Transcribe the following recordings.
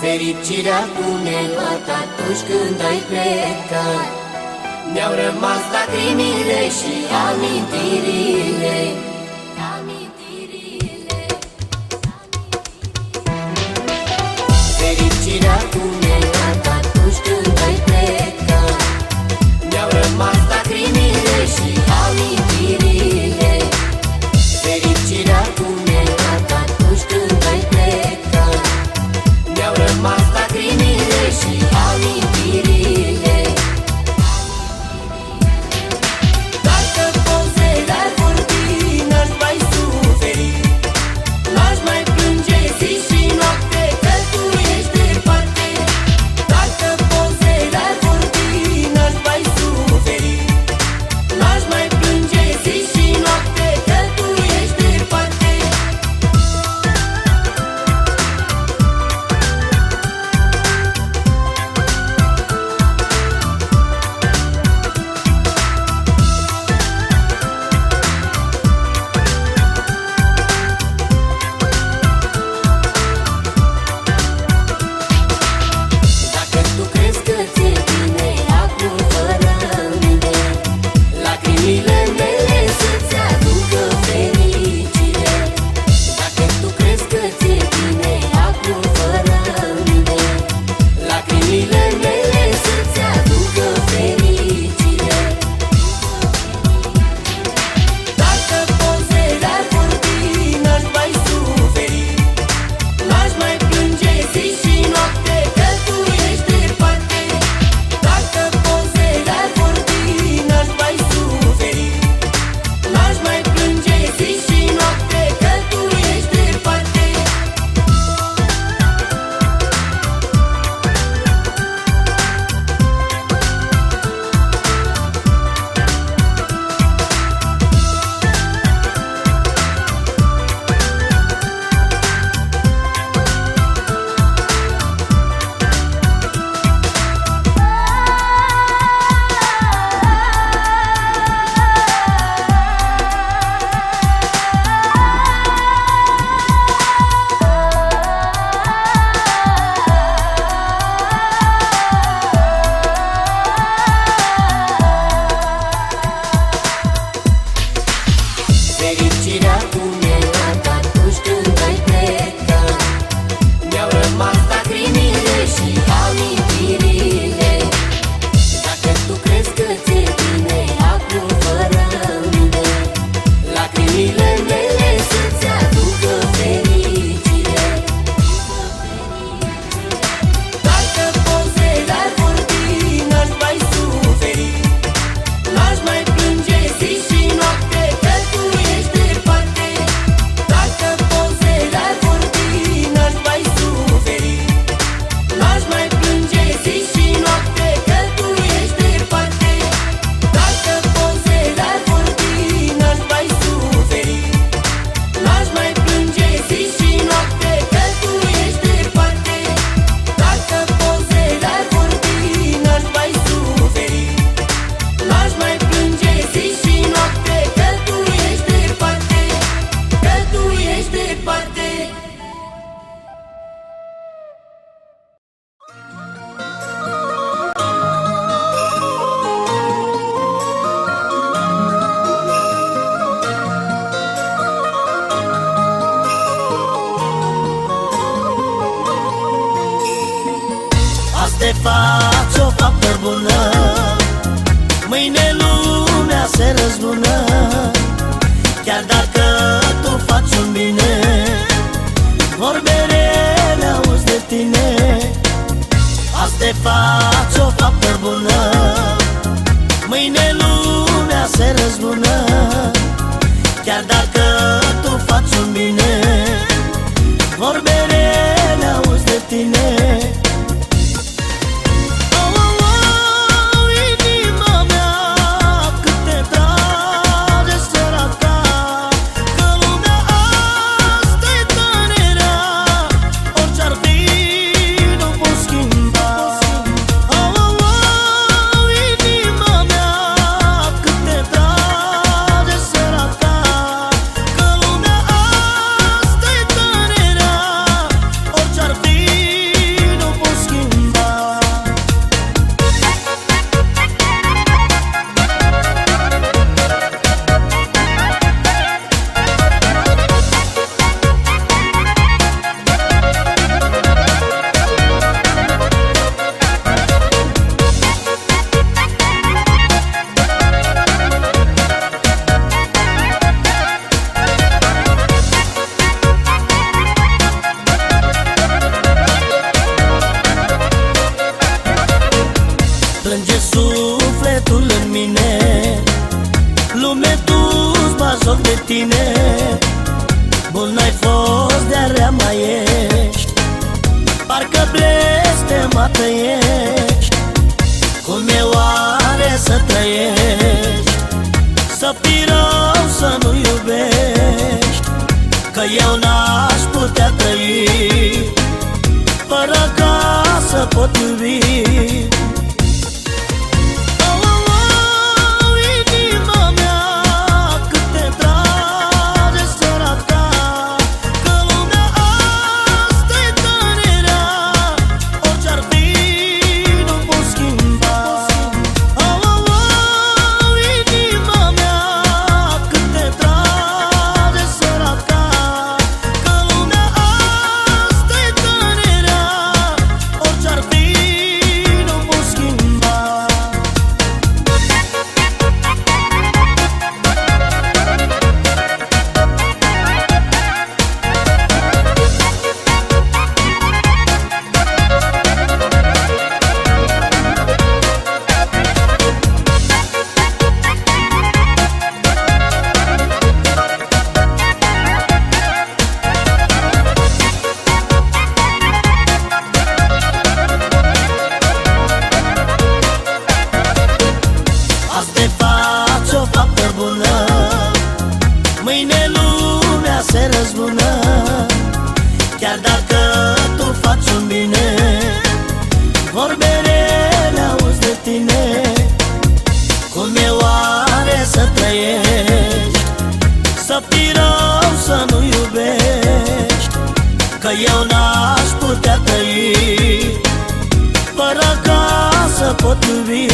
Fericirea cu neluat atunci când ai plecat. Mi-au rămas lacrimile și amintirile. Fericirea cu neluat atunci când ai plecat. Mi-au rămas lacrimile și amintirile. Fericirea cu neluat atunci când ai plecat. Mi-au rămas lacrimile și amintirile. Dacă pozele ar vorbi, n-aș mai suferi, n-aș mai plânge zi și noapte că tu ești departe. Dacă pozele ar vorbi, n-aș mai suferi, n-aș mai plânge zi și noapte că tu ești departe. Dacă tu crezi că ți-e bine acum fără mine, lacrimile mele să-ți aducă fericire. Dacă tu crezi că ți-e bine acum fără mine, lacrimile mele să-ți aducă fericire. Dacă pozele ar vorbi, n-aș mai suferi, n-aș mai plânge zi și noapte că tu ești departe. Dacă pozele ar vorbi, n-aș mai suferi, n-aș mai plânge zi și noapte că tu ești departe. Fericirea cu neluat atunci când ai plecat. Mi-au rămas lacrimile și amintirile. Dacă tu crezi că ți-e bine acum fără mine, lacrimile mele să-ți aducă fericire. Dacă pozele ar vorbi, n-aș mai suferi, n-aș mai plânge zi și noapte că tu ești departe. Dacă pozele ar vorbi, n-aș mai suferi, n-aș mai plânge zi și noapte că tu ești departe. Dacă pozele ar vorbi, n-aș mai suferi, n-aș mai plânge zi și noapte că tu ești departe. Dacă pozele ar vorbi, n-aș mai suferi, n-aș mai plânge zi și noapte că tu ești departe. Că tu ești departe. Azi te faci o faptă bună, mâine lumea se răzbună. Chiar dacă tu faci un bine, vorbe rele auzi de tine. Azi te faci o faptă bună, mâine lumea se răzbună. Chiar dacă tu faci un bine, vorbe rele auzi de tine. joc de tine. Bun n-ai fost, de-a rea mai ești, parcă blestemată ești. Cum e oare să trăiești, să fii rău, să nu iubești? Că eu n-aș putea trăi fără ca să pot iubi. Mâine lumea se răzbună, chiar dacă tu faci un bine. Vorbe rele auzi de tine. Cum e oare să trăiești, să fii rău, să nu iubești? Că eu n-aș putea trăi fără ca să pot iubi.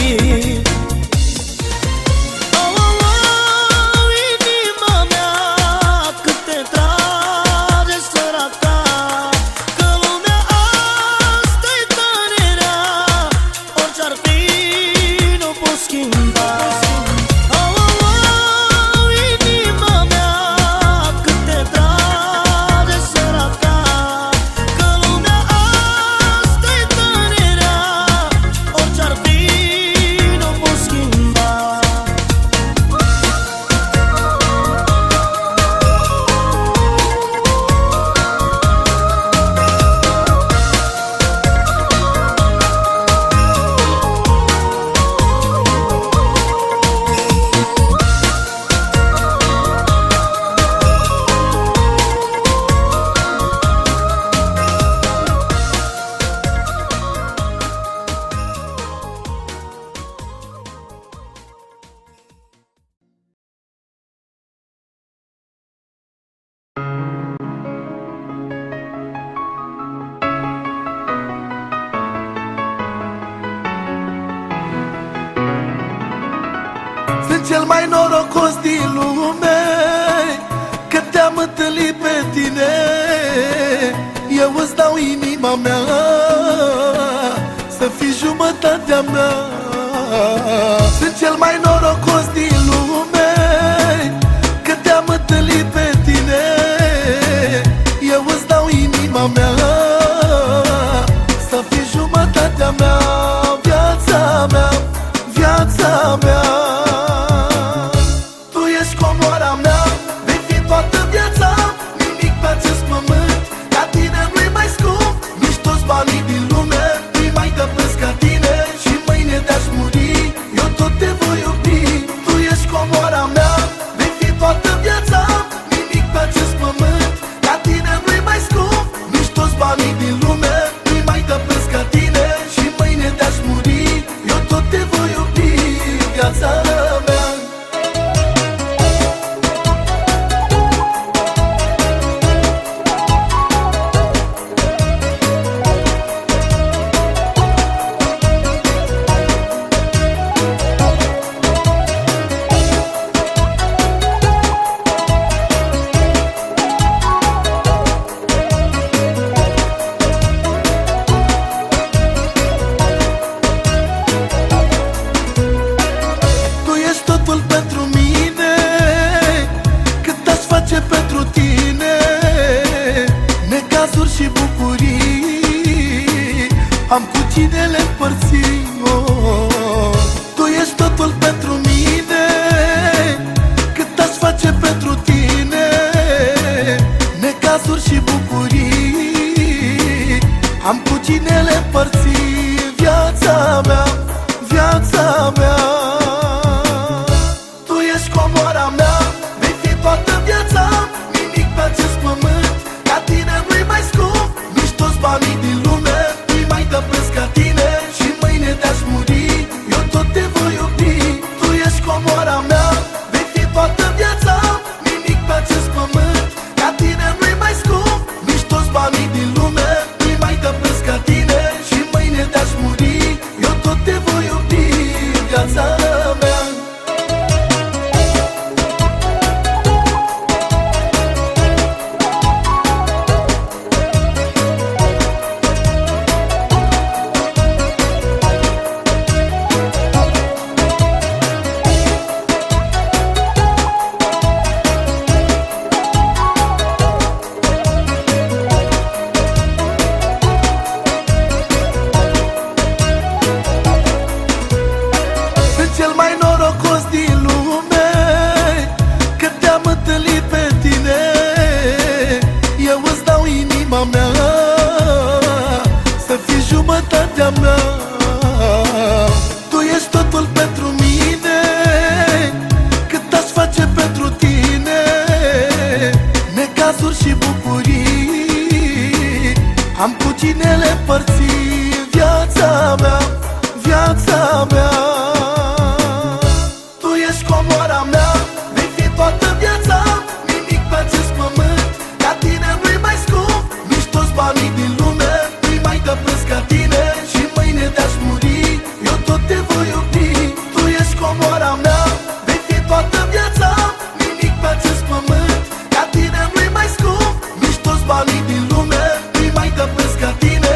Cel mai norocos din lume, că te-am întâlnit pe tine. Eu îți dau inima mea, să fii jumătatea mea. Sunt cel mai norocos din lume, că te-am întâlnit pe tine. Eu îți dau inima mea, să fii jumătatea mea. Viața mea, viața mea, comoara mea, vei fi toată viața. Nimic pe acest pământ ca tine nu-i mai scump. Nici toți banii din lume nu-i mai dă preț ca tine. Și mâine de-aș muri, eu tot te voi iubi. Tu ești comoara mea, vei fi toată viața. Nimic pe acest pământ ca tine nu-i mai scump. Nici toți banii din lume nu-i mai dă preț ca tine. Și mâine de-aș muri, eu tot te voi iubi. Viața mea, și bucurii am cu cine le împărți. Tu ești totul pentru mine, cât aș face pentru și bucurii, am cu cine le împărți viața mea, viața mea. Tu ești comoara mea, vei fi toată viața, nimic pe acest pământ ca tine nu-i mai scump, nici toți banii din lume nu-i mai dă preț ca tine. Și mâine de-aș muri, eu tot te voi iubi. Tu ești comoara mea, vei fi toată viața, nimic pe acest pământ ca tine nu-i mai scump, nici toți banii din lume nu-i mai dă preț ca tine. Și mâine de-aș muri, eu tot te voi iubi, viața mea. Cel mai norocos din lume, că te-am întâlnit pe tine. Eu îți dau inima mea, să fii jumătatea mea. Tu ești totul pentru mine, cât aș face pentru tine. Necazuri și bucurii, am cu cine le împărți viața mea, viața mea. Comoara mea, vei fi toată viața, nimic pe acest pământ ca tine nu-i mai scump, nici toți banii din lume nu-i mai dă preț ca tine. Și mâine de-aș muri, eu tot te voi iubi. Tu ești comoara mea, vei fi toată viața, nimic pe acest pământ ca tine nu-i mai scump, nici toți banii din lume nu-i mai dă preț ca tine.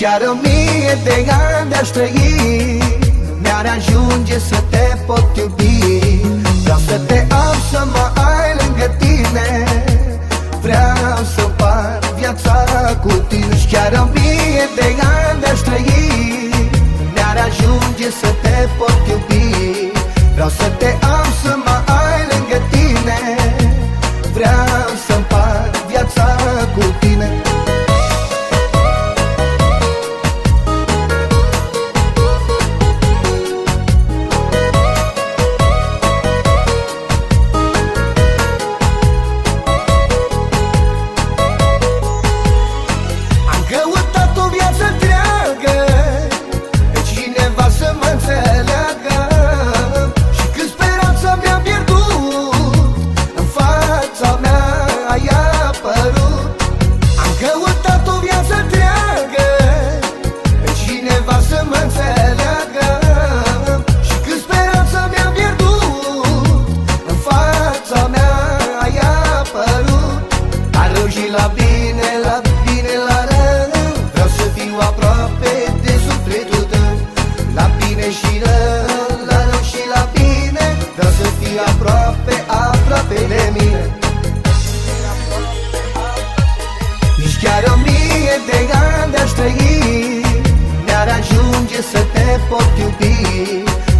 chiar 1000 de ani de-aș trăi, mi-ar ajunge să te pot iubi. Vreau să te am, să mă ai lângă tine, vreau să împart viața cu tine. Și chiar 1000 de ani de-aș trăi, mi-ar ajunge să te pot iubi. Vreau să te am, să mă ai lângă tine, vreau să împart viața cu tine.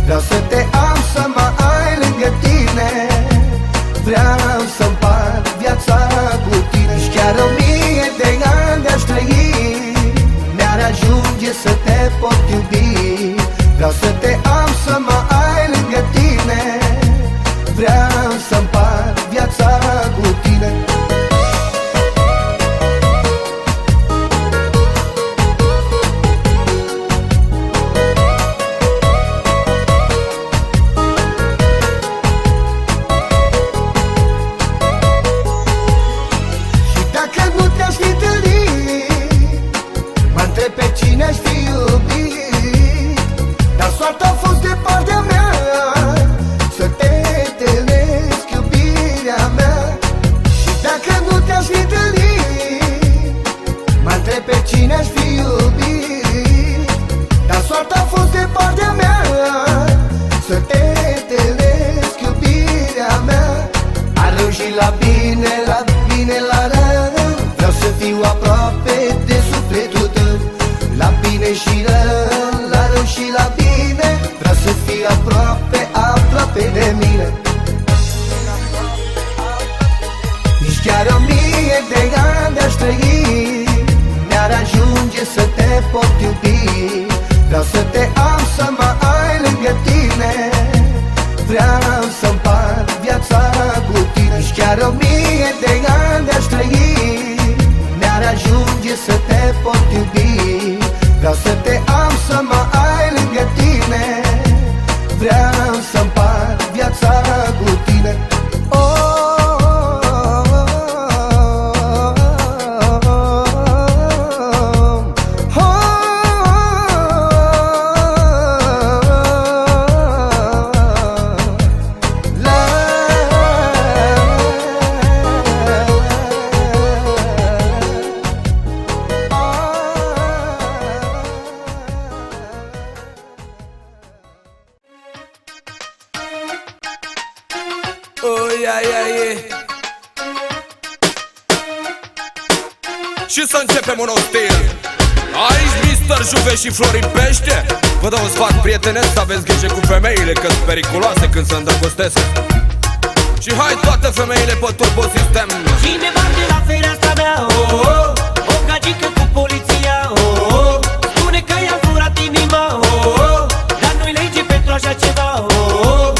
Vreau să te am, să mă ai lângă tine, vreau să împart viața cu tine. Și chiar 1000 de ani de-aș trăi, mi-ar ajunge să te pot iubi. Vreau să te am, să mă ai lângă tine, vreau să împart viața cu tine. De mine. Nici chiar 1000 de ani de-aș trăi, mi-ar ajunge să te pot iubi. Vreau să te am, să mă ai lângă tine, vreau să împart viața cu tine. Nici chiar 1000 de ani de-aș trăi, mi-ar ajunge să te pot iubi. Vreau să te am, să mă ai lângă tine, vreau să împart viața cu tine. Și să începem un nou stil. Aici Mr. Juve și Florin Pește. Vă dau un sfat prietenesc, să aveți grijă cu femeile, că-s periculoase când se îndrăgostesc. Și hai toate femeile pe turbo sistem. Cine bate la fereastra mea, oh, oh, o gagică cu poliția, oh, oh, spune că i-a furat inima, oh, oh, dar nu-i lege pentru așa ceva, oh, oh.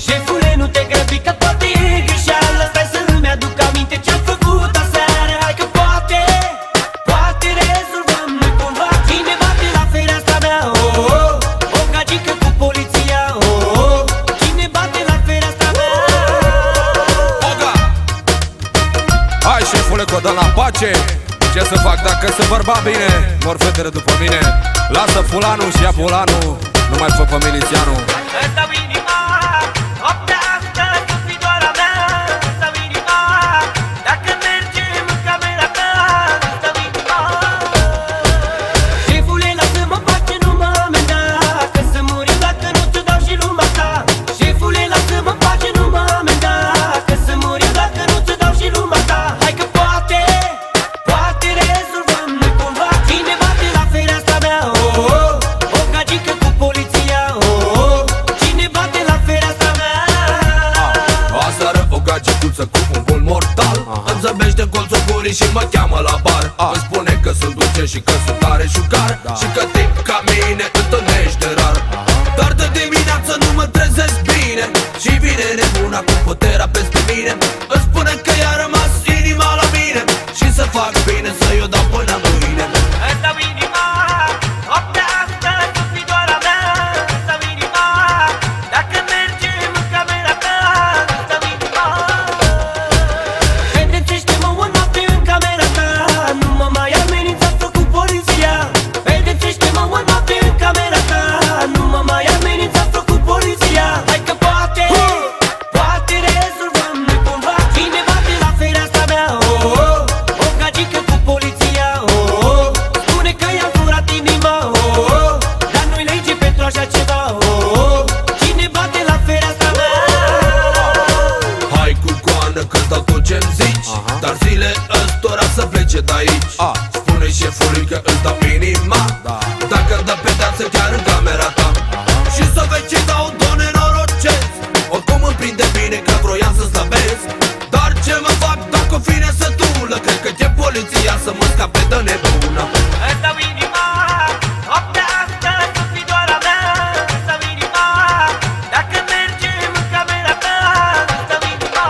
Șefule, nu te grăbi că poate e greșeală, stai să nu-mi aduc aminte ce-am făcut aseară. Hai că poate rezolvăm noi cumva. Cine bate la fereastra mea, oh, oh, o gagică cu poliția, oh, oh, cine bate la fereastra mea. Oga! Hai șefule, că o dăm la pace. Ce să fac dacă se bărba bine? Mor fetele după mine. Lasă fulanul și ia bulanul, nu mai fă pe milițianul. Îți-au inima, noaptea asta să fii doar a mea. Îți-au inima, dacă mergem în camera ta. Îți-au inima. întâlnește în colțul gurii și mă cheamă la bar. Îmi spune că sunt dulce și că sunt tare șucar, și că tip ca mine întâlnește rar. Dar de dimineață nu mă trezesc bine și vine nebuna cu puterea peste mine. Îmi spune că i-a rămas inima la mine și să fac bine să-i o dau până mâine. Îți dau inima, noaptea asta să fii doar a mea. Îți dau inima, dacă mergem în camera ta. Îți dau inima, pedepsește-mă o noapte în camera ta. Nu mă mai amenința cu poliția. Pedepsește-mă o noapte în camera ta. Nu mă mai amenința cu poliția. Hai că poate rezolvăm noi cumva. Cine bate la fereastra mea, oh, oh. O gagică cu poliția, oh, oh. Spune că i-am furat inima, oh, oh. Dar nu-i lege pentru așa ceva, oh, oh. Cine bate la fereastra mea? Hai cu coană că-ți dau tot ce-mi zici, dar zile ăstora să plece de-aici. Spune șefului că îți dau inima, dacă dă pedeapsă chiar în camera ta. Și să vezi ce dau, doar nenorocesc. Oricum îmi prinde bine că vroiam să slăbesc. Dar ce mă fac dacă o fi nesătulă? Cred că e poliția să mă scape de nebună. Îți dau inima, noaptea asta să fii doar a mea. Îți dau inima, dacă mergem în camera ta. Îți dau inima.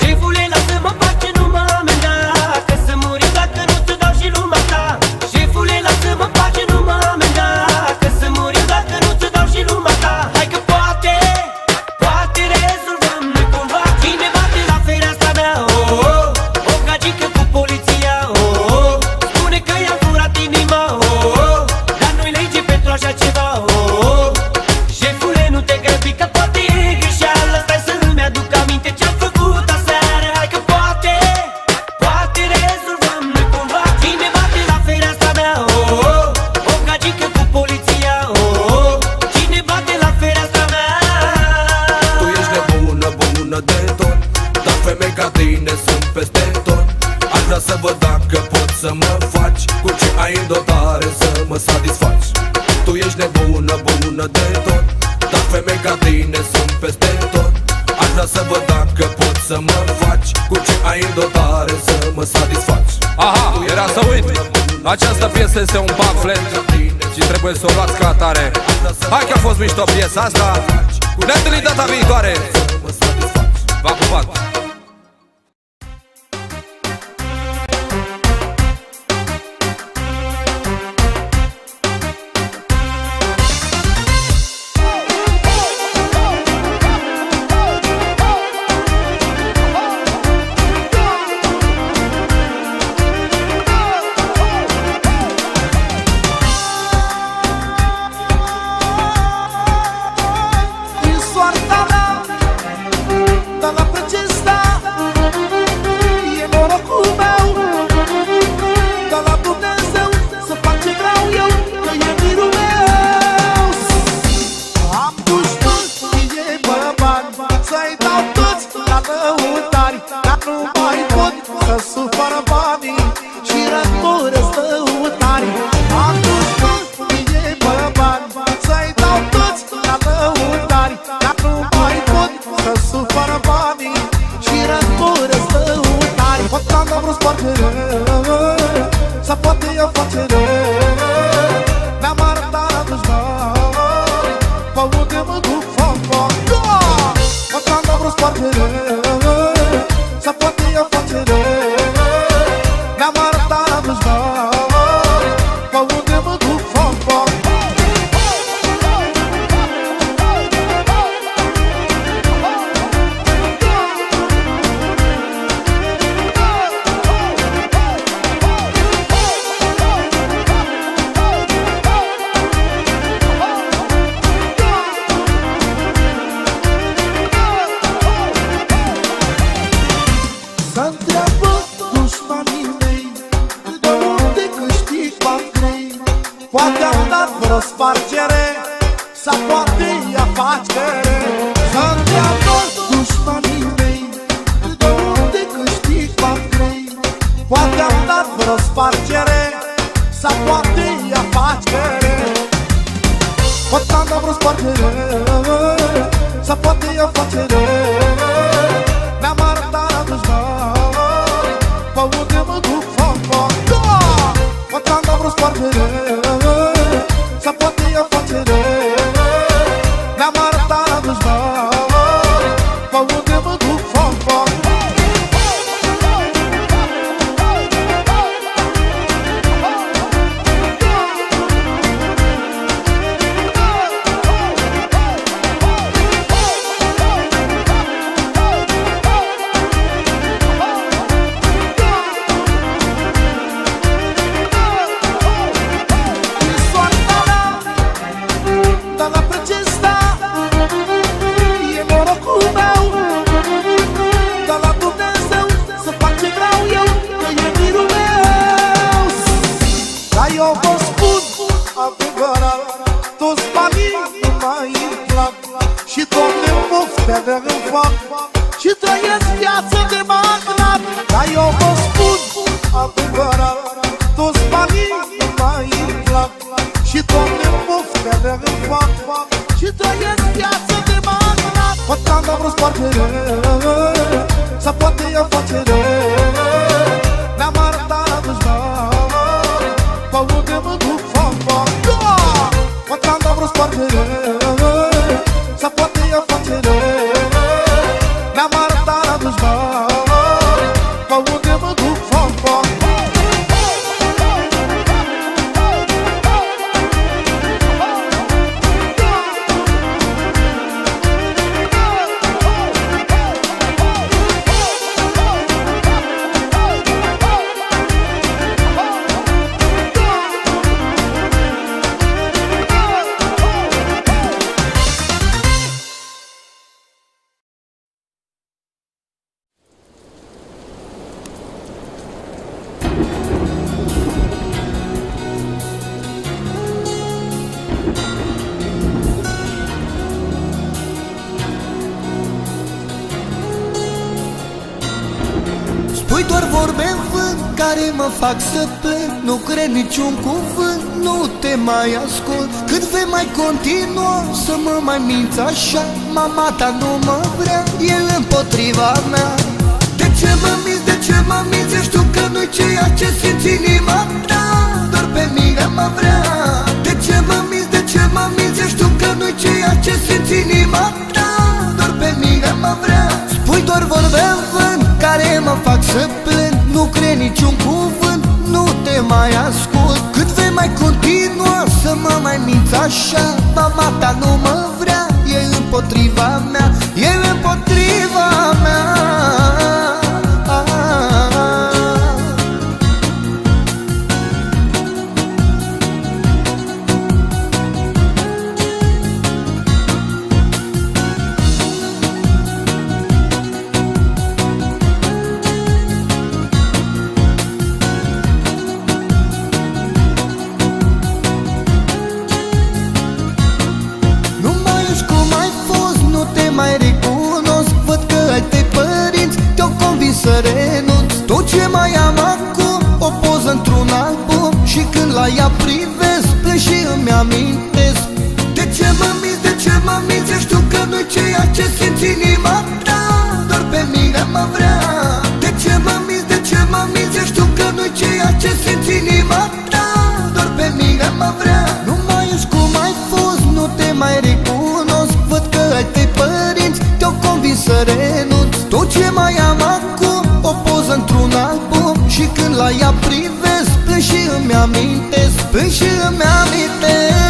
Șefule, lasă-mă în pace, nu mă amenda, că să mor eu dacă nu ți dau și lumea ta. Șefule, lasă-mă în pace, nu mă amenda, că să mor eu dacă nu ți dau și lumea ta. Hai că poate rezolvăm noi cumva. Cine bate la fereastra mea, oh, oh. O gagică cu poliția, oh, oh. Spune că i-am furat inima, oh, oh. Dar nu-i lege pentru așa ceva, oh, oh. Șefule, nu te grăbi că poate e greșeală. Stai să-mi aduc aminte ce-am făcut aseară. Hai că poate rezolvăm noi cumva. Cine bate la fereastra mea, oh, oh. O gagică cu poliția, oh, oh. Cine bate la fereastra mea? Tu ești nebună, bună de tot, dar femei ca tine sunt peste tot. Aș vrea să văd dacă poți să mă faci, cu ce ai în dotare să mă satisfaci. Tu ești nebună, bună de tot, dar femei ca tine sunt peste tot. Aș vrea să văd dacă poți să mă faci, cu ce ai în dotare să mă satisfaci. Aha, era să uit. Această piesă este un pamflet și trebuie să o luați ca atare. Hai că a fost mișto piesa asta. Ne întâlnim data viitoare. V-am pupat. Din soarta mea, dar la acesta e norocul meu. Dar la Dumnezeu să fac ce vreau eu, că e mirul meu. Am dușmani, e bărbat, să-i dau toți la lăutari, dar nu mai pot să supăr banii și rămuresc lăutari. Am dușmani, e bărbat, să-i dau toți la lăutari, dar nu mai pot să supăr banii și rămuresc lăutari. Poate am vrut foarte rău, să poate eu face rău. Ne-am arătat la dușmani, pe unde mă duc foc. Poate am vrut foarte rău, să poate eu face rău. Ne-am arătat la dușmani, pe unde mă duc foc. Să-ntreabă dușmanii mei, de unde câștig bani grei. Poate am dat vreo spargere, sau poate e afacere. Să-ntreabă dușmanii mei, de unde câștig bani grei. Poate am dat vreo spargere, sau poate e afacere. Poate am dat vreo spargere, sau poate e afacere. Ne-am arătat la dușmani, foarte rău, să poate ea face rău. Ne-am arătat la dușmani, pe unde mă duc fac bani. Eu vă spun adevărat, toți banii nu mai îmi plac și Doamne poftea de-mi fac și trăiesc viață de magnat. Dar eu vă spun adevărat, toți banii nu mai îmi plac și Doamne poftea de-mi fac și trăiesc viață de magnat. Poate am dat vreo foarte rău, să poate ea face rău. Ne-am arătat la dușmani, pe unde mă duc fac bani. Poate am dat vreo sparte rău, să poate ea face rău. Ne-am arătat la dușmani, pe unde mă duc fac bani. Spui doar vorbe în vânt care mă fac să plâng. Nu cred niciun cuvânt, nu te mai ascult. Cât vei mai continua să mă mai minți așa? Mama ta nu mă vrea, e împotriva mea. De ce mă minți, de ce mă minți? Ești tu că nu-i ceea ce simți inima ta, doar pe mine mă vrea. De ce mă minți, de ce mă minți? Ești tu că nu-i ceea ce simți inima ta, doar pe mine mă vrea. Spui doar vorbe în vânt care mă fac să plâng. Nu cred niciun cuvânt, nu te mai ascult. Cât vei mai continua să mă mai minți așa? Mama ta nu mă vrea, e împotriva mea, e împotriva mea. Să renunț. Tot ce mai am acum, o poză într-un album, și când la ea privesc, plâng și îmi amintesc. De ce mă minți, de ce mă minți? Ești tu că nu-i ceea ce simți inima ta, doar pe mine mă vrea. De ce mă minți, de ce mă minți? Ești tu că nu-i ceea ce simți inima ta, doar pe mine mă vrea. Nu mai ești cum ai fost, nu te mai recunosc. Văd că ai tăi părinți te-au convins să renunț. Tot ce mai am acum, o poză într-un album, și când la ea privesc, plâng și îmi amintesc, plâng și îmi amintesc.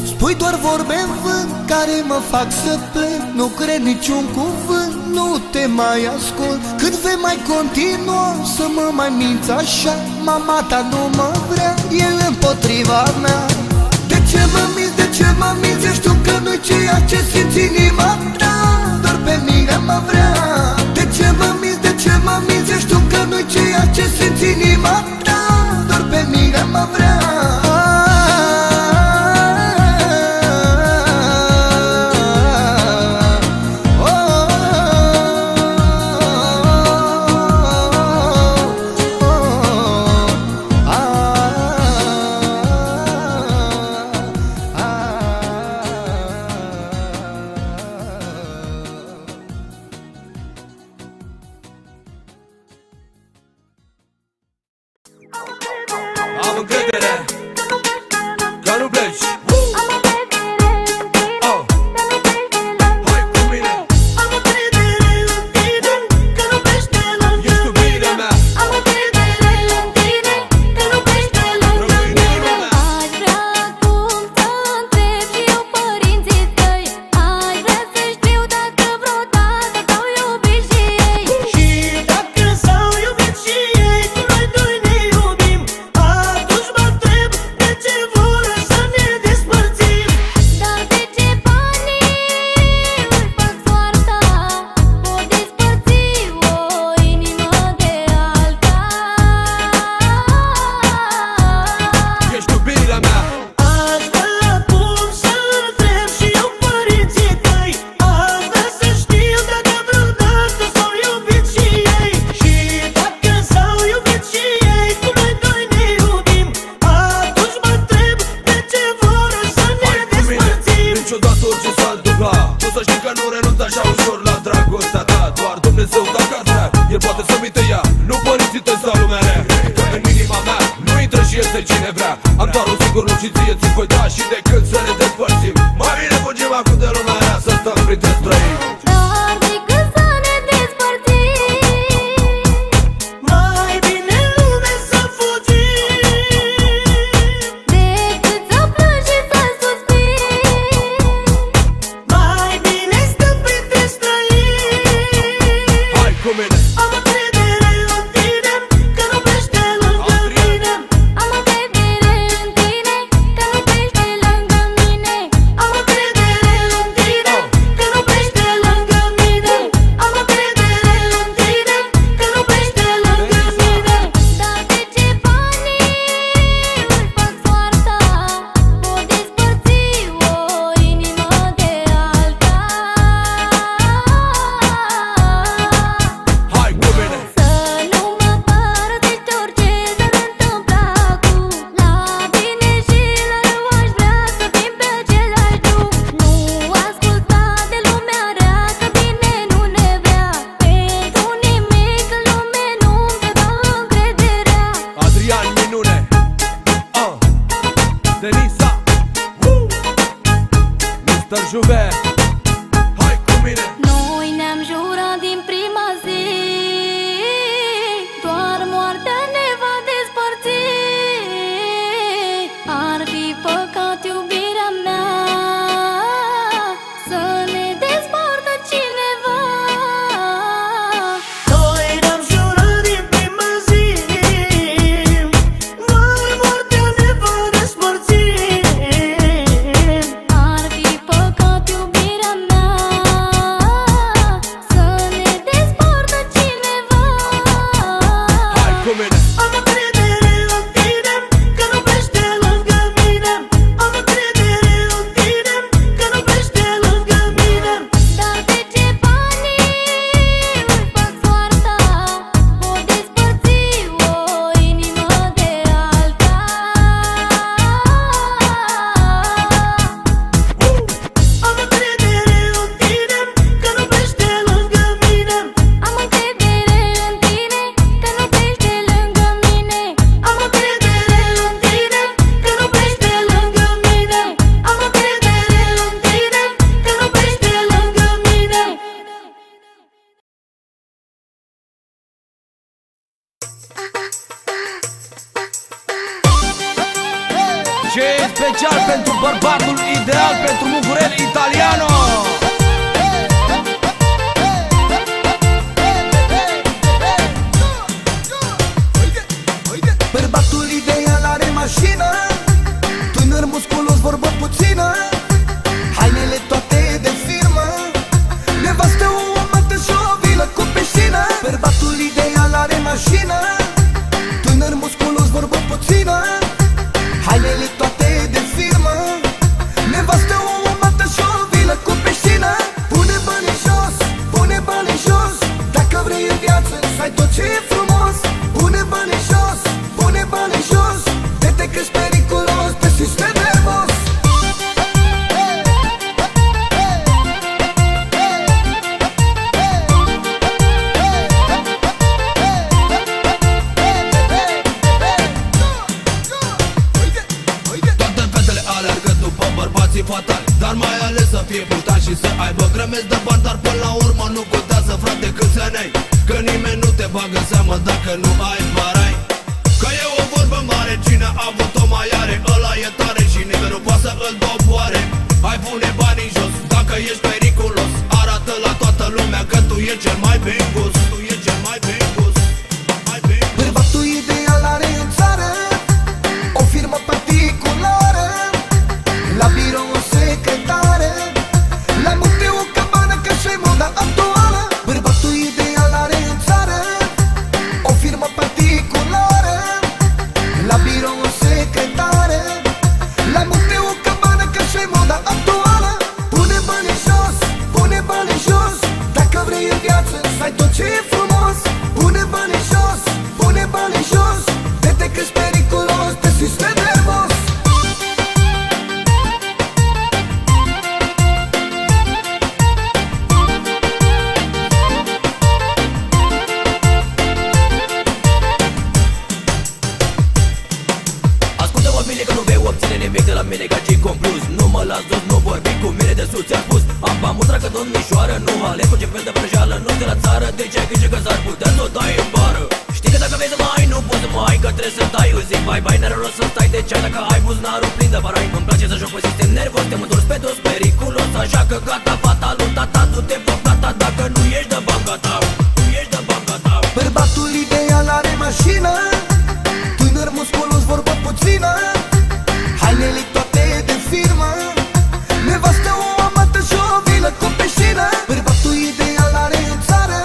Spui doar vorbe în vânt care mă fac să plâng. Nu cred niciun cuvânt, nu te mai ascult. Cât vei mai continua să mă mai minți așa? Mama ta nu mă vrea, e împotriva mea. De ce mă minți, de ce mă minți? Ești tu că nu-i ceea ce simți inima ta, doar pe mine mă vrea. De ce mă minți, de ce mă minți? Ești tu că nu-i ceea ce simți inima ta, am încredere că nu pleci. Am încredere în tine, că nu pleci de lângă Hai cu mine, Am încredere în tine, că nu pleci de lângă ești iubirea mea. Am încredere în tine, că nu pleci de lângă Rămâi în mine. inima mea. Aș vrea acum să întreb și eu părinții tăi. Aș vrea să știu dacă vreodată s-au iubit și ei. Și dacă s-au iubit și ei, cum noi doi ne iubim, atunci mă întreb de ce vor să ne despărțim. Dar de ce banii își fac soarta? Pot despărți o inimă de alta. Ești iubirea mea. Aș vrea acum să întreb și eu părinții tăi. Aș vrea să știu dacă vreodată s-au iubit și ei. Și dacă s-au iubit și ei, cum noi doi ne iubim, atunci mă întreb de ce vor să ne Hai cu mine, despărțim. niciodată orice s-ar întâmpla, tu să știi că nu renunț așa ușor la dragostea ta. Doar Dumnezeu dacă ar vrea, El poate să-mi te ia, nu părinții tăi sau lumea rea. În inima mea nu intră și este cine vrea. Am doar un singur loc și ție ți-l voi da. Și decât să ne despărțim, mai bine fugim acum de lumea rea, să stăm printre străini. Dar decât să ne despărțim, Mai bine în lume să fugim, decât să plângi și să suspiri, mai bine stăm printre străini. Hai cu mine, Am încredere în tine, că nu pleci de lângă mine. am încredere în tine, că nu pleci de lângă mine. Am încredere în tine, că nu pleci de lângă mine. Am încredere în tine, că nu pleci de lângă mine. Dar de ce banii își fac soarta? Pot despărți o inimă de alta. hai cu mine. Să nu mă părăsești orice s-ar întâmpla acum. La bine și la rău aș vrea să fim pe același drum. Nu asculta de lumea rea, că bine nu ne vrea. Pentru nimic în lume nu-mi te dau încrederea. Adrian Minune, Denisa, Mr. Juve, hai cu mine. Noi ne-am jurat din prima zi, doar moartea ne va despărți. Ar fi păcat, iubirea mea, să ne despartă cineva. Noi ne-am jurat din prima zi, doar moartea ne va despărți. Ar fi păcat, iubirea mea, să ne despartă cineva. Hai cu mine, Am încredere în tine, că nu pleci de lângă mine. Am încredere în tine, că nu pleci de lângă mine. Dar de ce banii își fac soarta? Pot despărți o inimă de alta. Am încredere în tine, că nu pleci de lângă mine. Am încredere în tine, că nu pleci de lângă mine. Am încredere în tine, că nu pleci de lângă mine. Am încredere în tine, că nu pleci de lângă mine. ce e special pentru bărbatul ideal, pentru Mugurel Italiano. Bărbatul ideal are mașină, tânăr musculos, vorbă puțină, hainele toate de firmă, nevastă o amată și o vilă cu piscină. Bărbatul ideal are mașină, tânăr musculos, vorbă puțină, hainele toate de firmă, nevastă o amată și o vilă cu piscină. bagă seamă dacă nu ai parai. Că e o vorbă mare, cine a avut-o mai are, ăla e tare și nimeni nu poate să îl doboare. Hai pune banii jos, dacă ești periculos, arată la toată lumea că tu e cel mai bine gust. Tu e cel mai bine gust, mai bine gust. Bărbatul ideal are în țară o firmă particulară, la birou o secretară, la munte o cabană, că și-i moda actuală. Bărbatul ideal are în țară o firmă particulară, la birou o secretară, la munte o cabană, că și-i moda actuală. Pune banii jos, pune banii jos, dacă vrei în viață să ai tot ce e frumos. Pune banii jos, pune banii jos, vede că-s periculos, te simți nervos. Ascultă-mă bine că nu vei obține nimic de la mine ca și concluz. Nu mă las dus, nu vorbi cu mine de sus, ți-am spus. Am bamul dragă domnișoară, nu aleg cu ce fel de vrăjeală. Nu de la țară, de ce ai grijă că s-ar putea să o dai în bară. Știi că dacă vrei să mă ai, nu poți să mă ai, că trebuie să dai. Îți zic bye-bye, n-are rost să stai de ceai dacă ai buzunarul plin de barai. Îmi place să joc cu sistem nervos, te mă întorci pe dos, periculos. Așa că gata, fata lui tata, du-te foc tata, dacă nu ești de banca ta, nu ești de banca ta. Bărbatul ideal are mașină, tânăr musculos, vorbă puțină, hainele toate de firmă, nevastă o amată și o vilă cu piscină. Bărbatul ideal are în țară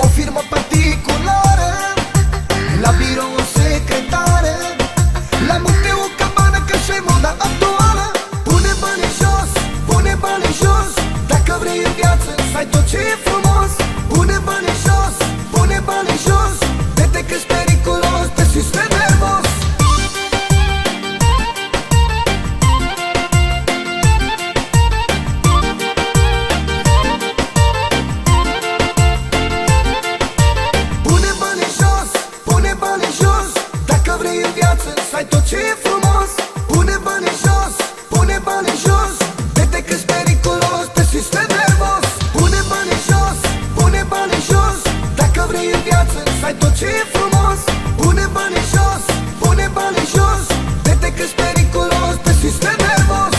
o firmă particulară, la birou o secretară, la munte o cabană, că și-i moda actuală. Pune banii jos, pune banii jos, dacă vrei în viață să ai tot ce e frumos. Pune banii jos, pune banii jos, vede că-s periculos, te simți nervos. Pune banii jos, pune banii jos, dacă vrei în viață să ai tot ce e frumos. Pune banii jos, pune banii jos, vede că-s periculos, te simți nervos. Pune banii jos, pune banii jos, dacă vrei în viață să ai tot ce e frumos. Pune banii jos, pune banii jos, vede că-s periculos, te simți nervos.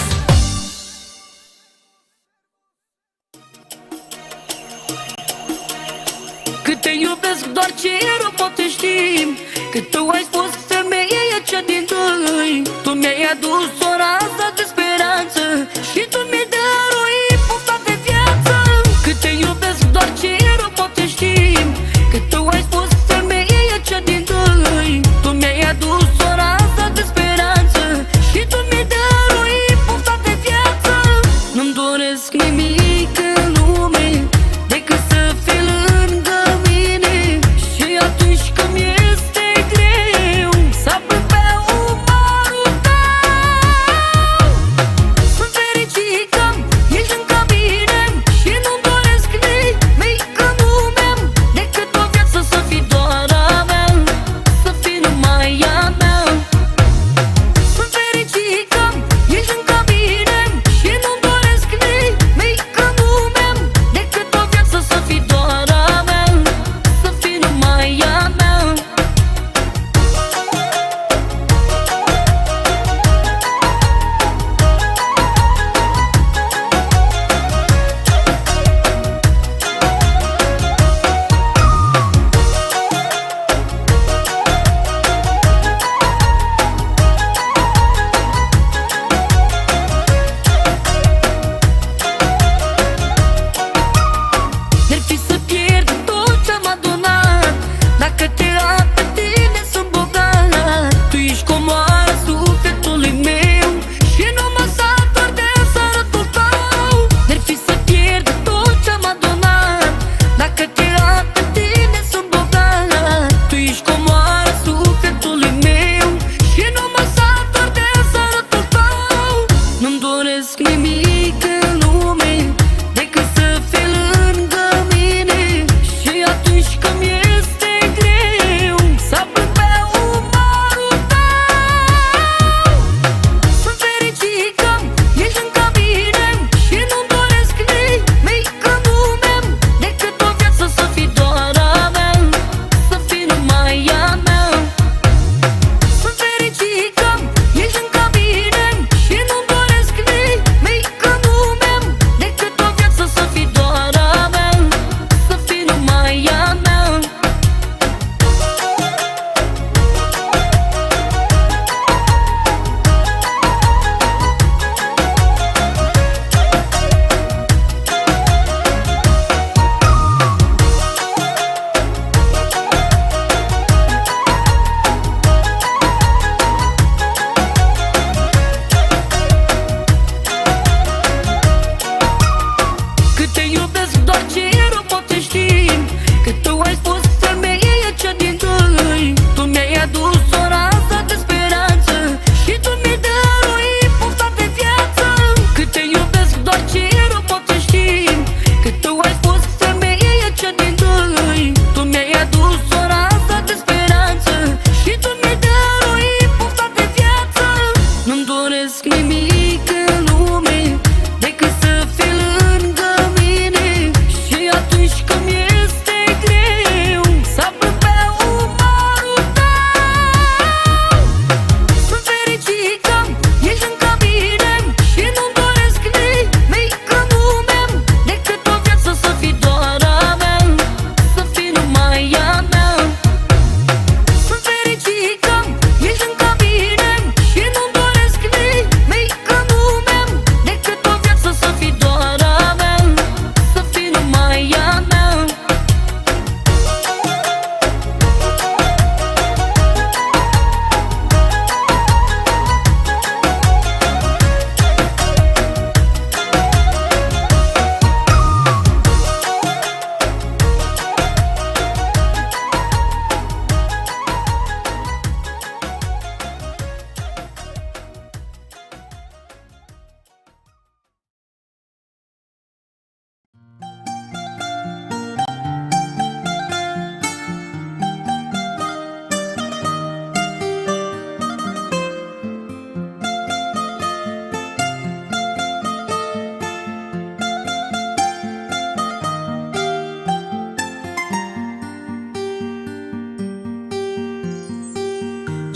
Cât te iubesc doar cerul poate ști, că tu ai spus femeie e cea din tâi. Tu mi-ai adus o rază de speranță și tu mi-ai dăruit pofta de viață. Cât te iubesc doar cerul poate ști, că tu ai spus femeie e cea din tâi. Tu mi-ai adus o rază de speranță și tu mi-ai dăruit pofta de viață. Nu-mi doresc nimic în lume decât să fii lângă mine, și atunci când mi-este greu să apăr pe umărul tău. Sunt fericit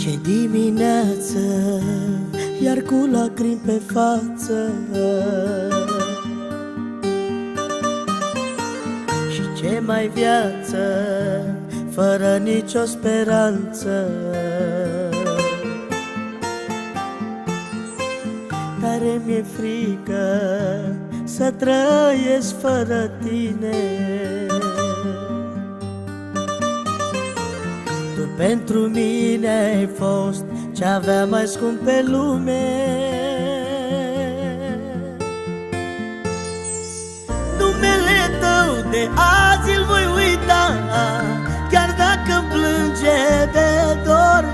Ce dimineață, iar cu lacrimi pe față, și ce mai viață, fără nicio speranță. Tare mi-e frică să trăiesc fără tine. Tu pentru mine ai fost ce aveam mai scump pe lume. Numele tău de azi îl voi uita, chiar dacă-mi plânge de dor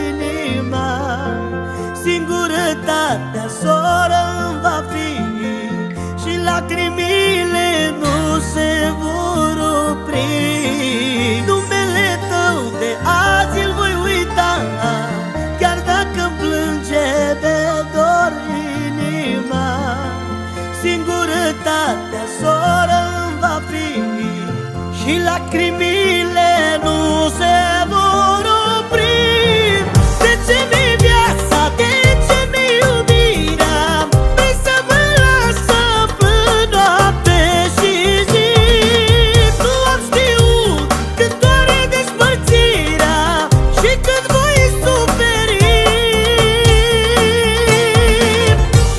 inima. Singurătatea soră-mi va fi și lacrimile nu se vor opri. Numele tău de azi îl voi uita, chiar dacă-mi plânge de dor inima. Singurătatea soră-mi va fi și lacrimile nu se vor opri. De ce mi-e viața, de ce mi-e iubirea? Vrei să mă lasă până noapte și zi. Nu am știut cât doare despărțirea și cât voi suferi.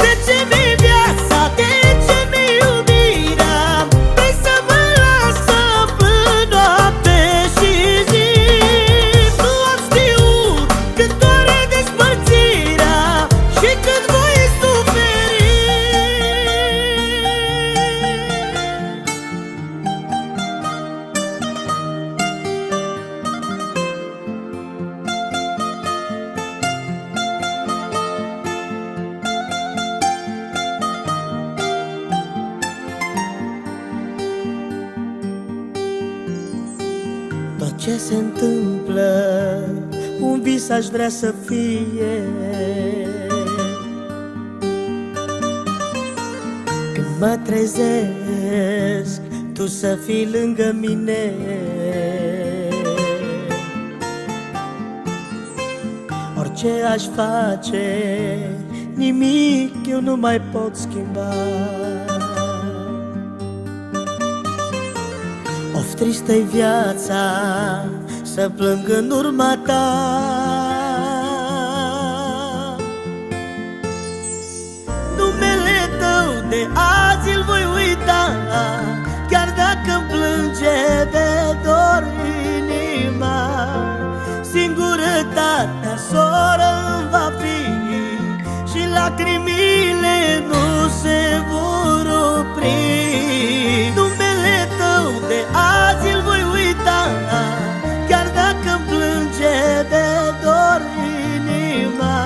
De ce mi-e viața, de ce mi-e iubirea? Vrei să mă lasă până noapte și zi. Nu am știut cât doare despărțirea și cât voi suferi. Tot ce se întâmplă, un vis aș vrea să fie. Când mă trezesc, tu să fii lângă mine. Orice aș face, nimic eu nu mai pot schimba. Of, tristă-i viața, să plâng în urma ta. Numele tău de azi îl voi uita, chiar dacă-mi plânge de dor inima. Singurătatea soră-mi va fi și lacrimile nu se vor opri. Numele tău de azi îl voi uita, chiar dacă-mi plânge de dor inima.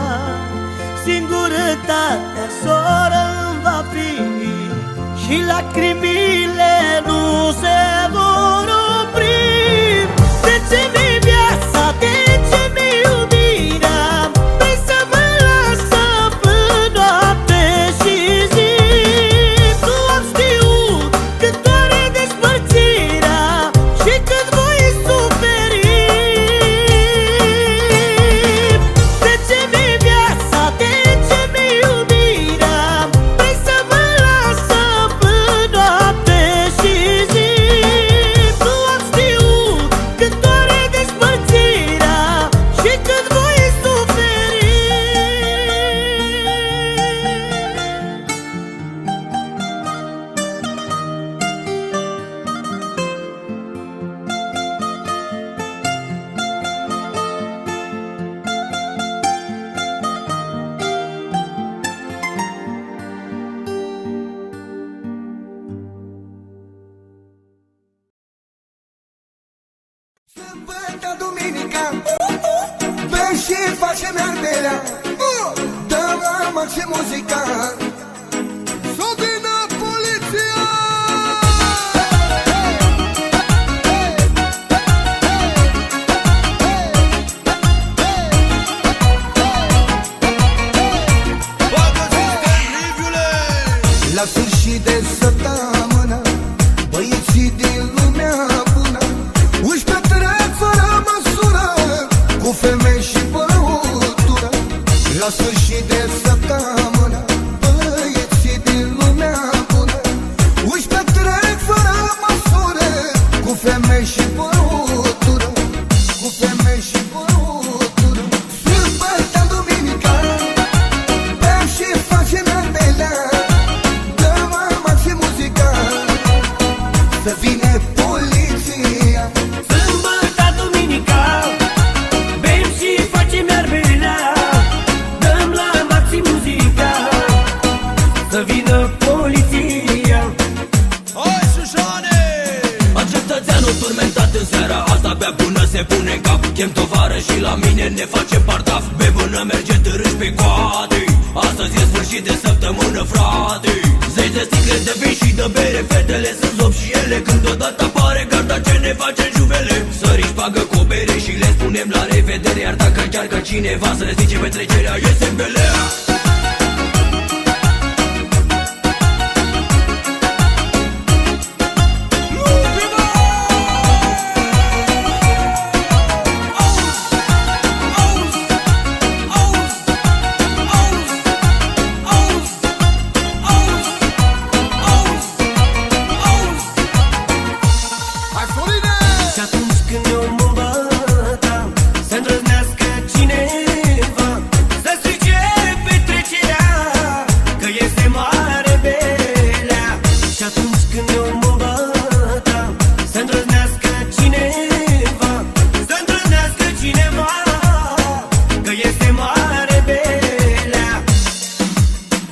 Singurătatea soră-mi va fi și lacrimile nu se vor opri. De ce mi-e viața, de ce mi-e iubirea? Vrei să mă lasă până noapte și zi. Nu am știut cât doare despărțirea și cât voi suferi. De ce mi-e viața, de ce mi-e iubirea? Vrei să mă lasă până noapte și zi. Nu am știut cât doare despărțirea și cât voi suferi. Sâmbătă, duminica, vezi și facem arderea. Dăm la maxim muzica, s-o vină poliția. La sfârșit de săptămână, băieții din lumea bună își petrec fără măsură, cu femei și băut. La sfârșit de săptămână băieții din lumea bună își petrec fără măsură cu femei și băutură, cu femei și băutură. Sâmbătă, duminica, bem și facem ambelea, dăm maxim muzica, să vine poliția. Sâmbătă, duminica, bem și facem iarbelea, dăm la maxim muzica, să vină poliția. Hai, Șușane! Cetățeanul turmentat în seara asta bea până se pune în cap. Chem tovară și la mine ne facem partaf. Be până merge târâși pe coate. Astăzi e sfârșit de săptămână, frate. Zeci de sticle de vin și de bere, fetele sunt zop și ele. Când odată apare garda ce ne face în juvele, sări-și pagă cu o bere și le spunem la revedere. Iar dacă încearcă cineva să ne strice petrecerea, iese în belea. Și atunci când eu mă îmbătam, să îndrăznească cineva să strice petrecerea, că este mare belea. Și atunci când eu mă îmbătam, să îndrăznească cineva, să îndrăznească cineva, că este mare belea.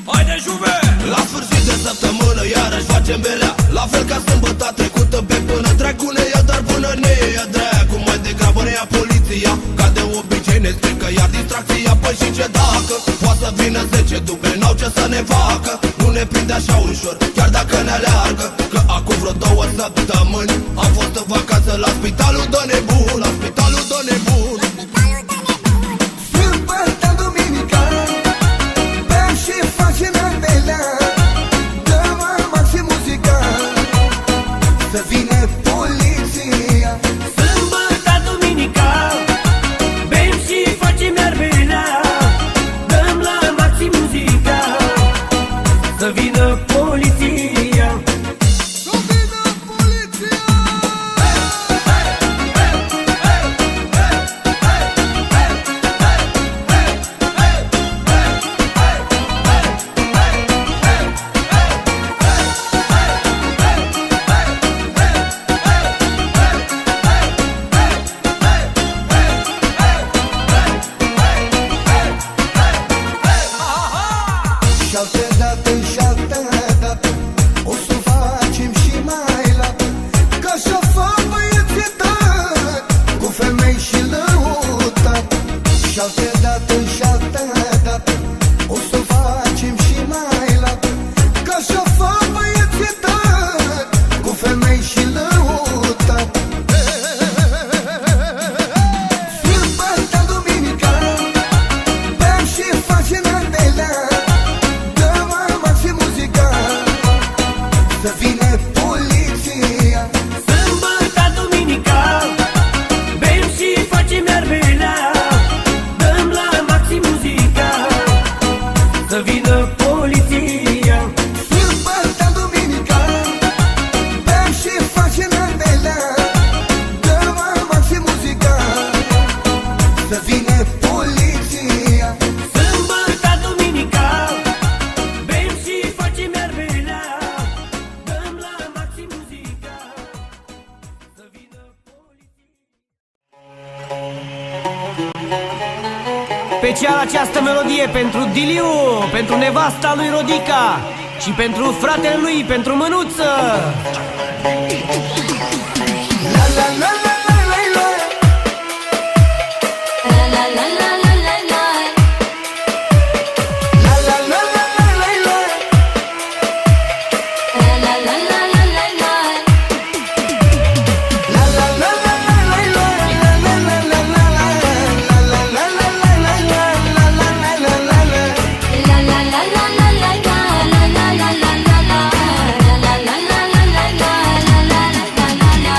Haide, Juve! La sfârșit de săptămână iarăși facem belea. La fel ca sâmbătă trecută pe până dracu ne ia, dar până ne ia dracu. Mai degrabă ne ia poliția, ca de obicei ne strică iar distracția. Păi și ce dacă poate să vină 10 duble, n-au ce să ne facă. Nu ne prinde așa ușor, chiar dacă ne aleargă. Că acum vreo 2 săptămâni am fost în vacanță la spitalul de nebun, la spitalul de nebun. Sâmbătă, duminica, bem și facem ambelea, dăm maxim muzica, să vine poliția. Sâmbătă, duminica, bem și facem iarbelea, dăm la maxim muzica, să vină poliția. Să vină poliția! Și altă dată, și altă dată o să facem și mai lată, că așa fac băieții tăi, cu femei și lăutat. Și altă dată, și altă dată o să facem și mai lată, că așa fac băieții tăi, cu femei și lăutat. Sâmbătă, duminica, bem și facem ambelea, dăm maxim muzica, să vine poliția. Sâmbătă, duminica, bem și facem iarbelea, dăm la maxim muzica, să vină poliția. Sâmbătă, duminica, bem și facem ambelea, dăm maxim muzica, să vine poliția. Sâmbătă, duminica, bem și facem iarbelea, dăm la maxim muzica, să vină poliția. Special această melodie pentru Diliu, pentru nevasta lui Rodica și pentru fratele lui, pentru Mânuță. La la la la la la la. La la la la la la la. La la la la la la la. La la la la la la la. La la la la la la la. La la la la la la. La la la la la la la. La la la la la la. La la la la la la la. La la la la la la. La la la la la la. La la la la la la.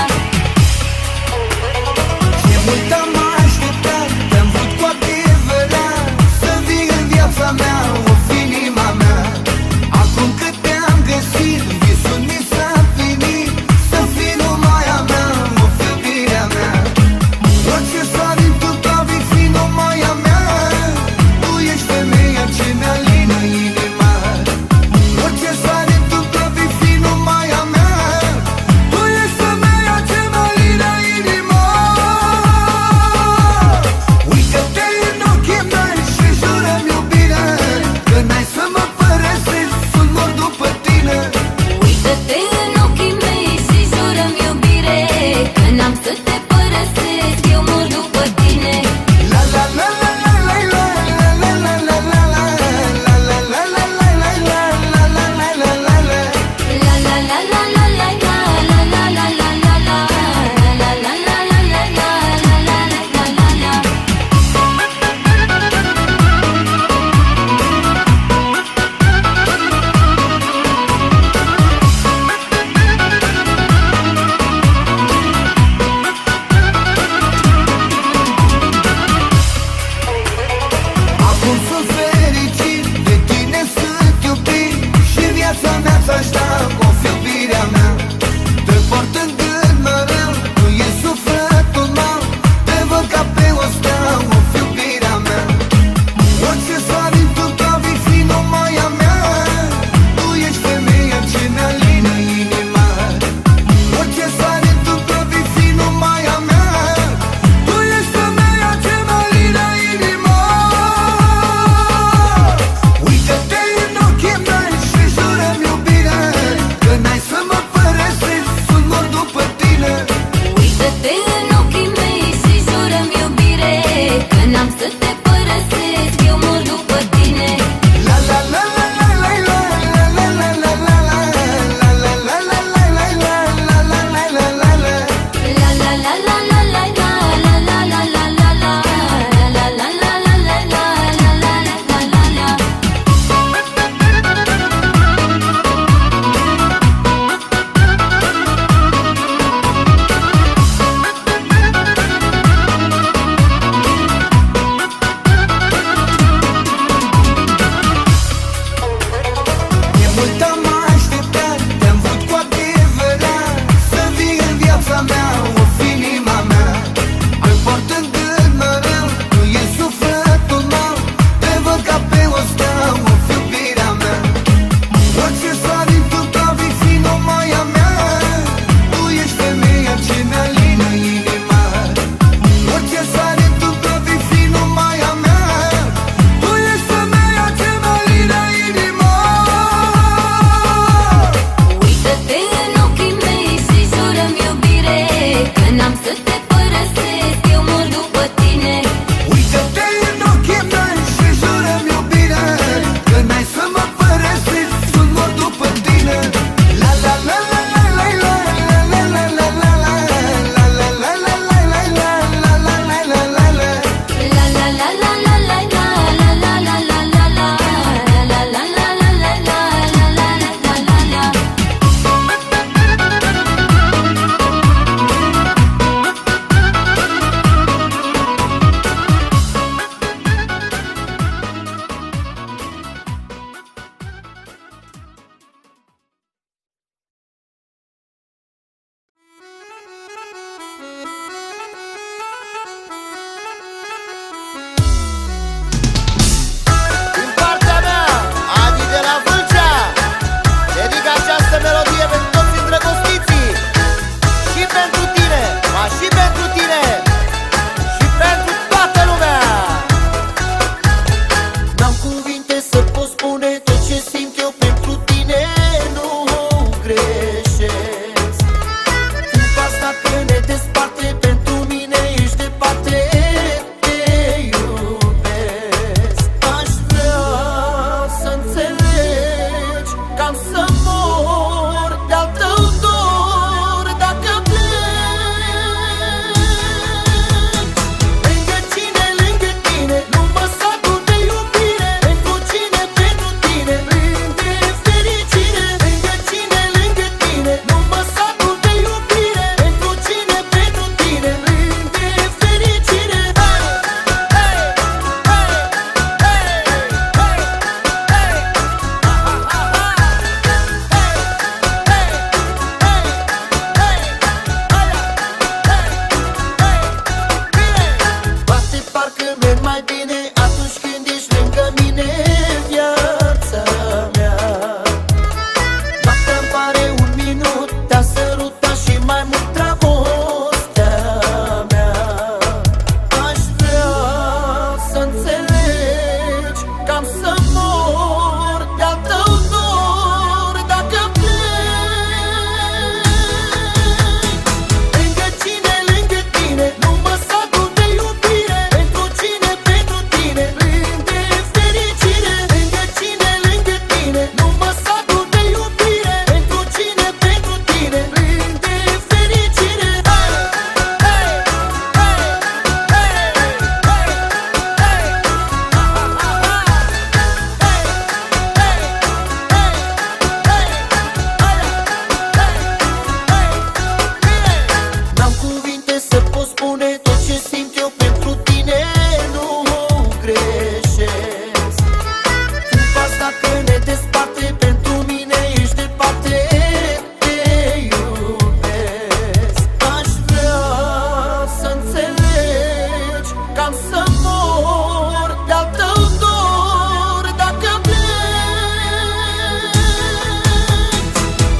am să mor de-al tău dor dacă pleci.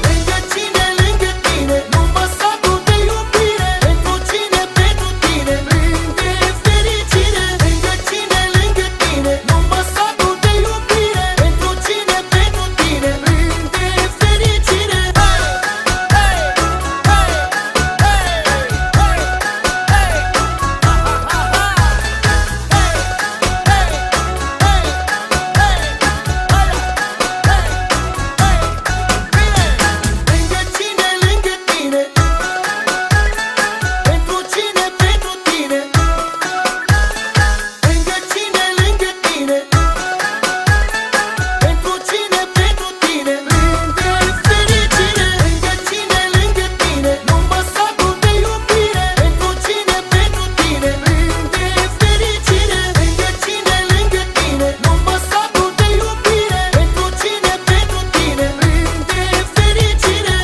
Lângă cine, lângă tine, nu mă satur de iubire. Pentru cine, pentru tine, plâng de fericire. Lângă cine, lângă tine, nu mă satur de iubire. Pentru cine, pentru tine, plâng de fericire. Lângă cine, lângă tine, pentru cine, pentru tine. Lângă cine, lângă tine, pentru cine, pentru tine, plâng de fericire. Lângă cine, lângă tine, nu mă satur de iubire. Pentru cine, pentru tine, plâng de fericire. Lângă cine, lângă tine, nu mă satur de iubire. Pentru cine, pentru tine, plâng de fericire.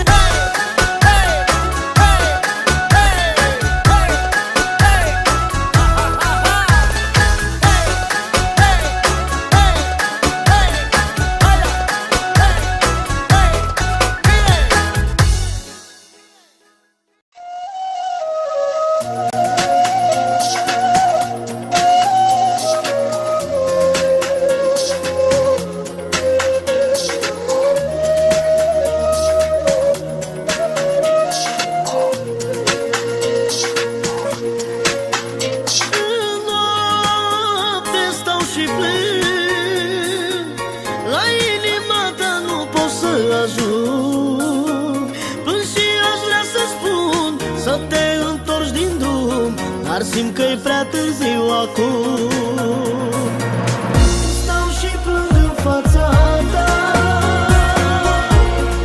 În noapte stau și plâng, la inima ta nu pot să ajung. Plâng și aș vrea să spun să te întorci din drum, dar simt că-i prea târziu acum. Stau și plâng în fața ta,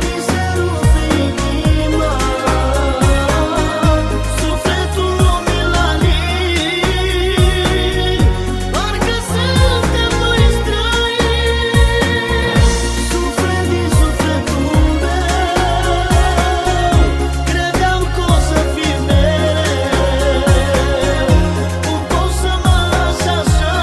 mi se rupe inima, sufletul mi l-a lins, parcă suntem doi străini. Suflet din sufletul meu, credeam că o să fii mereu. Cum poți să mă lași așa?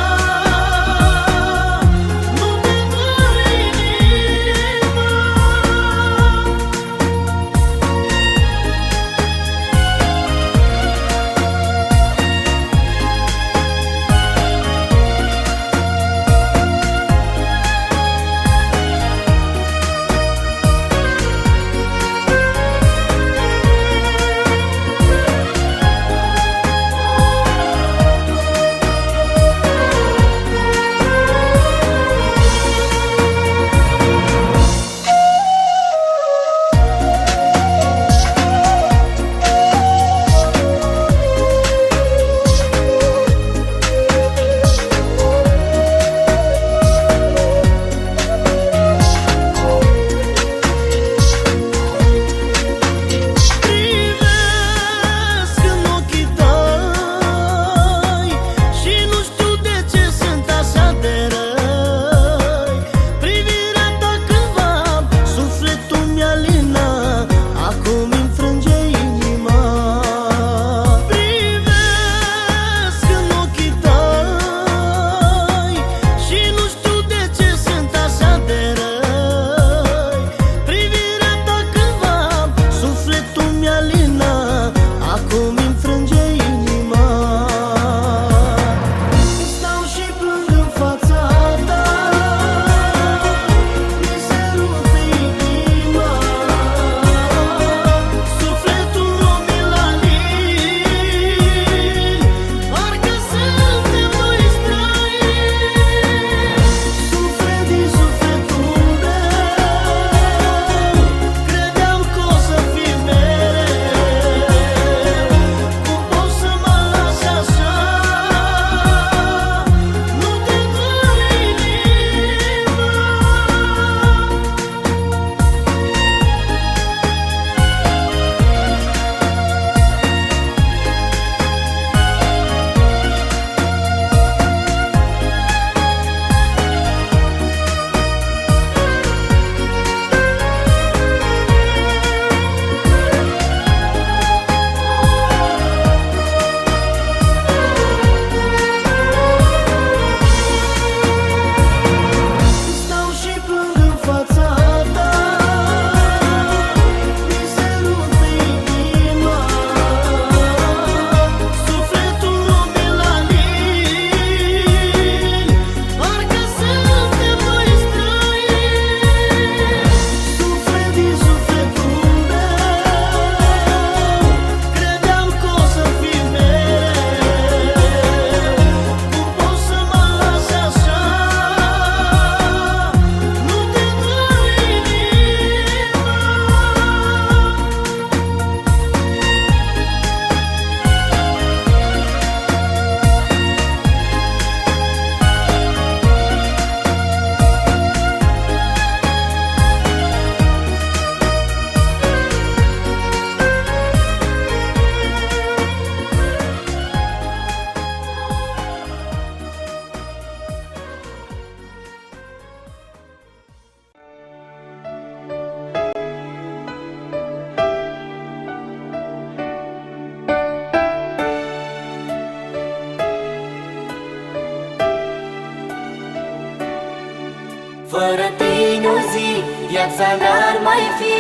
Fără tine o zi, viața n-ar mai fi,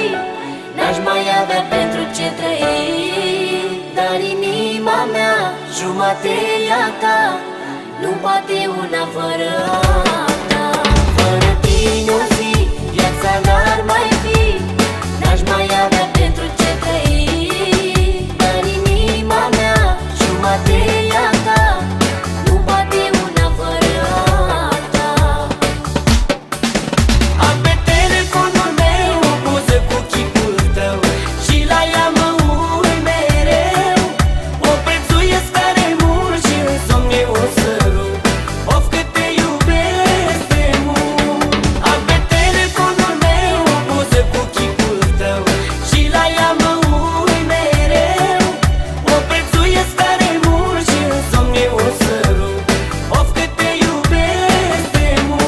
n-aș mai avea pentru ce trăi. Dar inima mea, jumate e a ta, nu poate una fără alta. Fără tine o zi, viața n-ar mai fi, n-aș mai avea pentru ce trăi. Dar inima mea, jumate e a ta, nu poate una fără alta. Am pe telefonul meu o poză cu chipul tău și la ea mă uit mereu. O prețuiesc tare mult și în somn eu o sărut. Of, cât te iubesc de mult. Am pe telefonul meu o poză cu chipul tău și la ea mă uit mereu. O prețuiesc tare mult și în somn eu o sărut. Of, cât te iubesc de mult.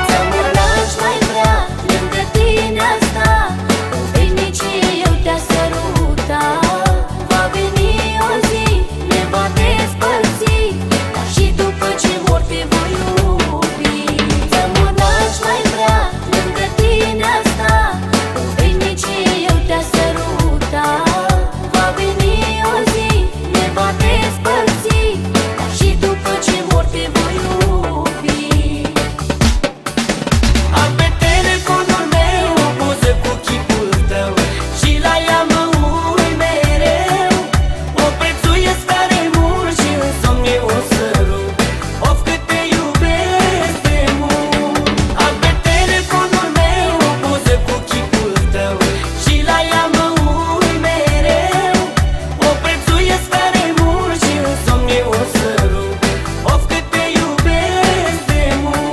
Ți-am n-aș mai vrea lângă tine a sta, o veșnicie eu te-a săruta. Va veni o zi, ne va despărți, dar și după ce mor te voi iubi. Ți-am n-aș mai vrea lângă tine a sta, o veșnicie eu te-a săruta. Va veni o zi, ne va despărți, dar și după ce mor te voi iubi. Am pe telefonul meu o poză cu chipul tău și la ea mă uit mereu. O prețuiesc tare mult și în somn eu o sărut. Of, cât te iubesc de mult. Am pe telefonul meu o poză cu chipul tău și la ea mă uit mereu. O prețuiesc tare mult și în somn eu o sărut. Of, cât te iubesc de mult.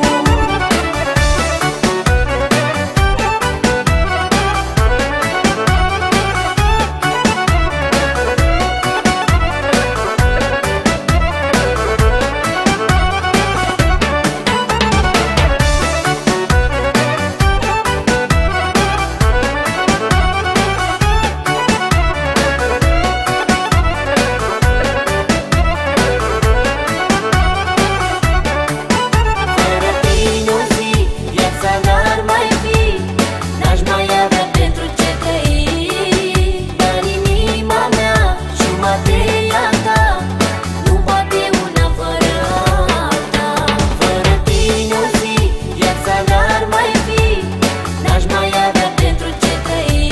Fără tine o zi, viața n-ar mai fi, n-aș mai avea pentru ce trăi. Dar inima mea, jumate e a ta, nu poate una fără alta. Fără tine o zi, viața n-ar mai fi, n-aș mai avea pentru ce trăi.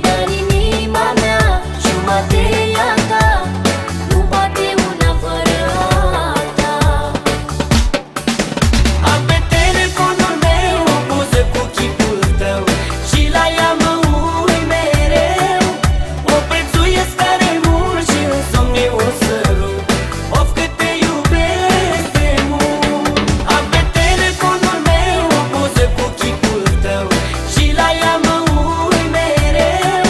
Dar inima mea, jumate e a ta, nu poate una fără alta. Am pe telefonul meu o poză cu chipul tău și la ea mă uit mereu. O prețuiesc tare mult și în somn eu o sărut. Of, cât te iubesc de mult. Am pe telefonul meu o poză cu chipul tău și la ea mă uit mereu.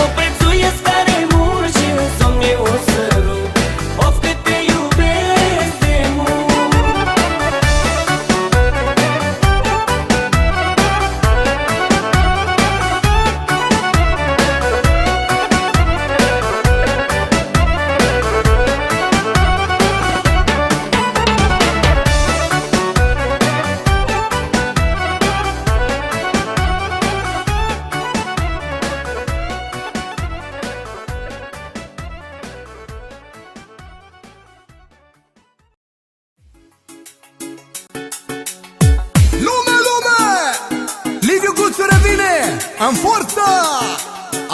O prețuiesc tare mult și în somn eu o sărut. Of, cât te iubesc de mult. Lume, lume! Liviu Guțu revine în forță,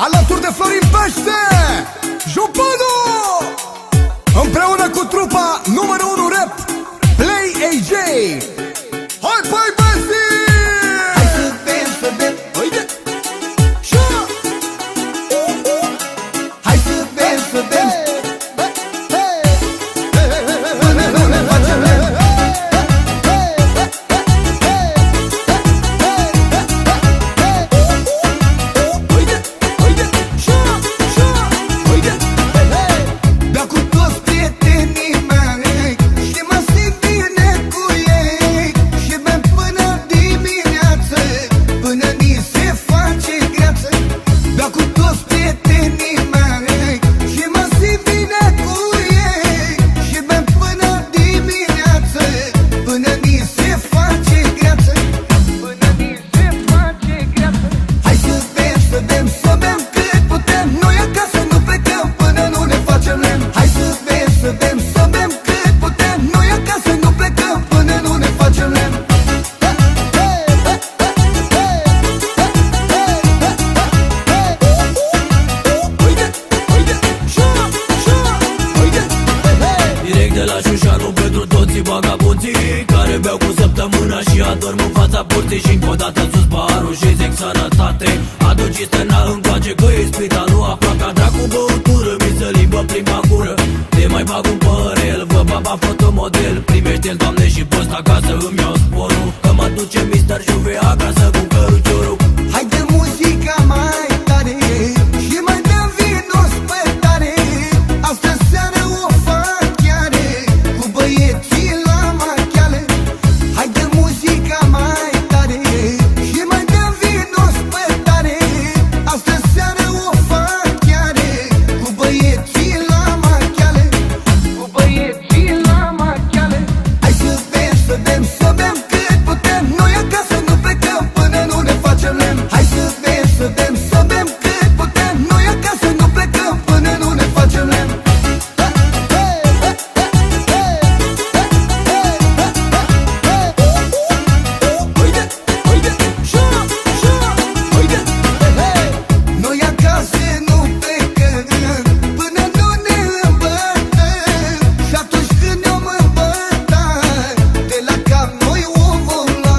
alături de Florin Pește, Jupanu, împreună cu trupa numărul 1 rap, Play AJ. Hai, băi, băzi! Hai să bem, să bem, uite! Hai să bem, să bem! Până nu ne facem lent. Șușanu pentru toții vagabonții care beau cu săptămâna și adorm în fața porții. Și încă o dată sus paharul și zic sănătate. Aduci stena încoace că e spitalul aproape. A dracu băutură, mi se limbă prima gură. Te mai bag un părel, vă baba fotomodel. Primește-l, Doamne, și post acasă îmi iau sporul, că mă duce Mr. Juve acasă cu căruciorul. Hai de muzica mai tare și mai dăm vino spătare. Astă seară o fac chiare cu băieții la machiale. Hai de muzica mai tare și mai dăm vino spătare. Astă seară o fac chiare cu băieții la machiale. Cu băieții la machiale. Hai să bem, să bem cât putem. Noi acasă nu plecăm până nu ne facem lemn. Hai să bem, să bem cât putem. Noi acasă nu plecăm până nu ne facem lemn. Noi acasă nu plecăm până nu ne îmbătăm. Și atunci când ne-om îmbătat, de la cap noi o vom lua.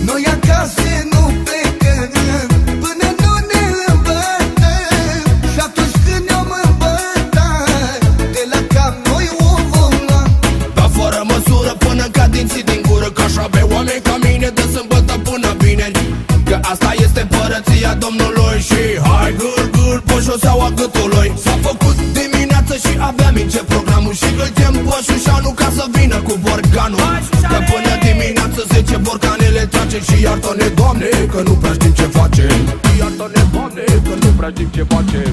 Noi acasă nu plecăm până nu ne îmbătăm. Și atunci când ne-om îmbătat, de la cap noi o vom lua. Dar fără măsură până ca dinții din gură, că așa be oameni ca mine de sâmbătă până vineri. Că asta este părăția Domnului și hai gâl, pe șoseaua gâtului. S-a făcut dimineață și abia mince programul și îl chem pe Șușanu ca să vină cu borcanul. Că până dimineață 10 borcanele tragem și iartă-ne, Doamne, că nu prea știm ce facem. Iartă-ne, Doamne, că nu prea știm ce facem.